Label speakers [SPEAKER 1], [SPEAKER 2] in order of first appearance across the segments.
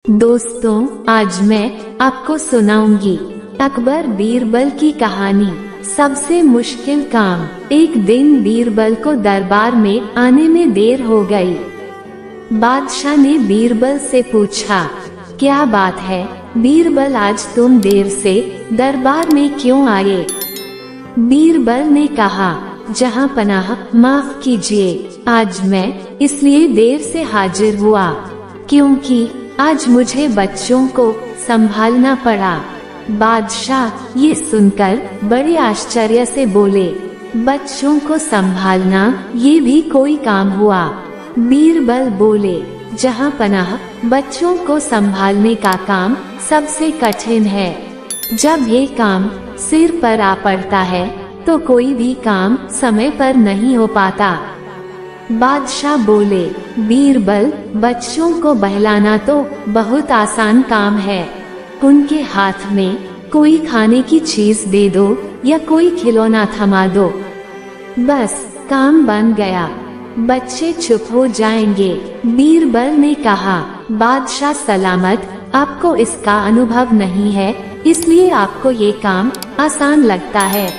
[SPEAKER 1] दोस्तों, आज मैं आपको सुनाऊंगी अकबर बीरबल की कहानी। सबसे मुश्किल काम। एक दिन बीरबल को दरबार में आने में देर हो गई। बादशाह ने बीरबल से पूछा, क्या बात है बीरबल, आज तुम देर से दरबार में क्यों आए? बीरबल ने कहा, जहां पनाह, माफ कीजिए, आज मैं इसलिए देर से हाजिर हुआ क्योंकि आज मुझे बच्चों को संभालना पड़ा। बादशाह ये सुनकर बड़े आश्चर्य से बोले, बच्चों को संभालना ये भी कोई काम हुआ? बीरबल बोले, जहां पनाह, बच्चों को संभालने का काम सबसे कठिन है। जब ये काम सिर पर आ पड़ता है तो कोई भी काम समय पर नहीं हो पाता। बादशाह बोले, बीरबल, बच्चों को बहलाना तो बहुत आसान काम है। उनके हाथ में कोई खाने की चीज दे दो या कोई खिलौना थमा दो, बस काम बन गया, बच्चे चुप हो जाएंगे। बीरबल ने कहा, बादशाह सलामत, आपको इसका अनुभव नहीं है, इसलिए आपको ये काम आसान लगता है।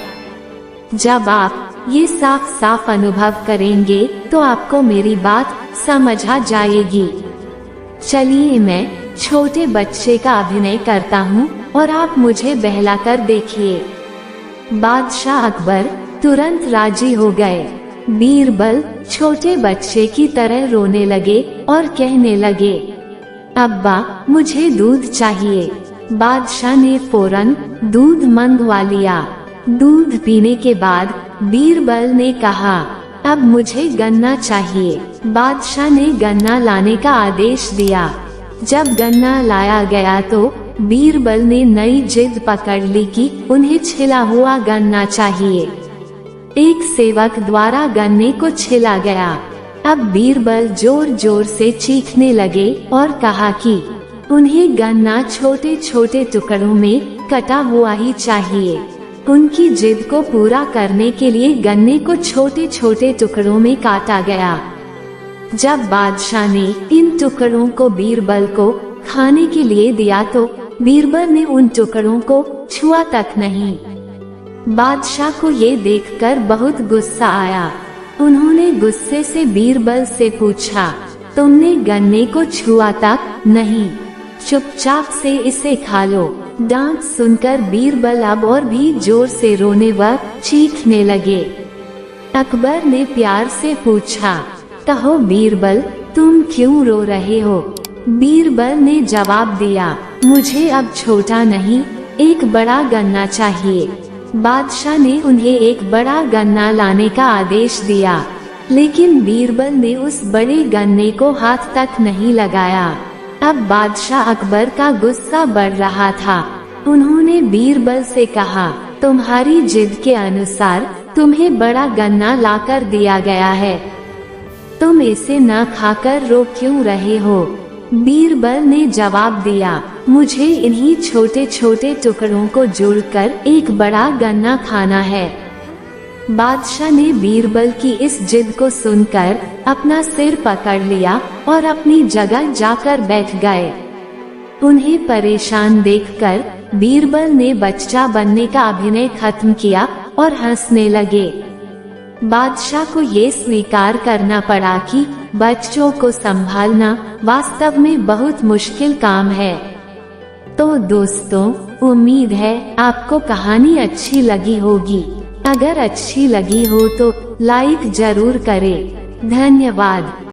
[SPEAKER 1] जब आप ये साफ साफ अनुभव करेंगे तो आपको मेरी बात समझ आ जाएगी। चलिए मैं छोटे बच्चे का अभिनय करता हूँ और आप मुझे बहलाकर देखिए। बादशाह अकबर तुरंत राजी हो गए। बीरबल छोटे बच्चे की तरह रोने लगे और कहने लगे, अब्बा, मुझे दूध चाहिए। बादशाह ने फौरन दूध मंगवा लिया। दूध पीने के बाद बीरबल ने कहा, अब मुझे गन्ना चाहिए। बादशाह ने गन्ना लाने का आदेश दिया। जब गन्ना लाया गया तो बीरबल ने नई जिद पकड़ ली कि उन्हें छिला हुआ गन्ना चाहिए। एक सेवक द्वारा गन्ने को छिला गया। अब बीरबल जोर जोर से चीखने लगे और कहा कि उन्हें गन्ना छोटे छोटे टुकड़ों में कटा हुआ ही चाहिए। उनकी जिद को पूरा करने के लिए गन्ने को छोटे छोटे टुकड़ों में काटा गया। जब बादशाह ने इन टुकड़ों को बीरबल को खाने के लिए दिया तो बीरबल ने उन टुकड़ों को छुआ तक नहीं। बादशाह को ये देखकर बहुत गुस्सा आया। उन्होंने गुस्से से बीरबल से पूछा, तुमने गन्ने को छुआ तक नहीं, चुपचाप से इसे खा लो। डांट सुनकर बीरबल अब और भी जोर से रोने व चीखने लगे। अकबर ने प्यार से पूछा, कहो बीरबल, तुम क्यों रो रहे हो? बीरबल ने जवाब दिया, मुझे अब छोटा नहीं, एक बड़ा गन्ना चाहिए। बादशाह ने उन्हें एक बड़ा गन्ना लाने का आदेश दिया, लेकिन बीरबल ने उस बड़े गन्ने को हाथ तक नहीं लगाया। अब बादशाह अकबर का गुस्सा बढ़ रहा था। उन्होंने बीरबल से कहा, तुम्हारी जिद के अनुसार तुम्हें बड़ा गन्ना लाकर दिया गया है, तुम इसे न खाकर रो क्यों रहे हो? बीरबल ने जवाब दिया, मुझे इन्हीं छोटे छोटे टुकड़ों को जोड़कर एक बड़ा गन्ना खाना है। बादशाह ने बीरबल की इस जिद को सुनकर अपना सिर पकड़ लिया और अपनी जगह जाकर बैठ गए। उन्हें परेशान देखकर बीरबल ने बच्चा बनने का अभिनय खत्म किया और हंसने लगे। बादशाह को ये स्वीकार करना पड़ा कि बच्चों को संभालना वास्तव में बहुत मुश्किल काम है। तो दोस्तों, उम्मीद है आपको कहानी अच्छी लगी होगी। अगर अच्छी लगी हो तो लाइक जरूर करें। धन्यवाद।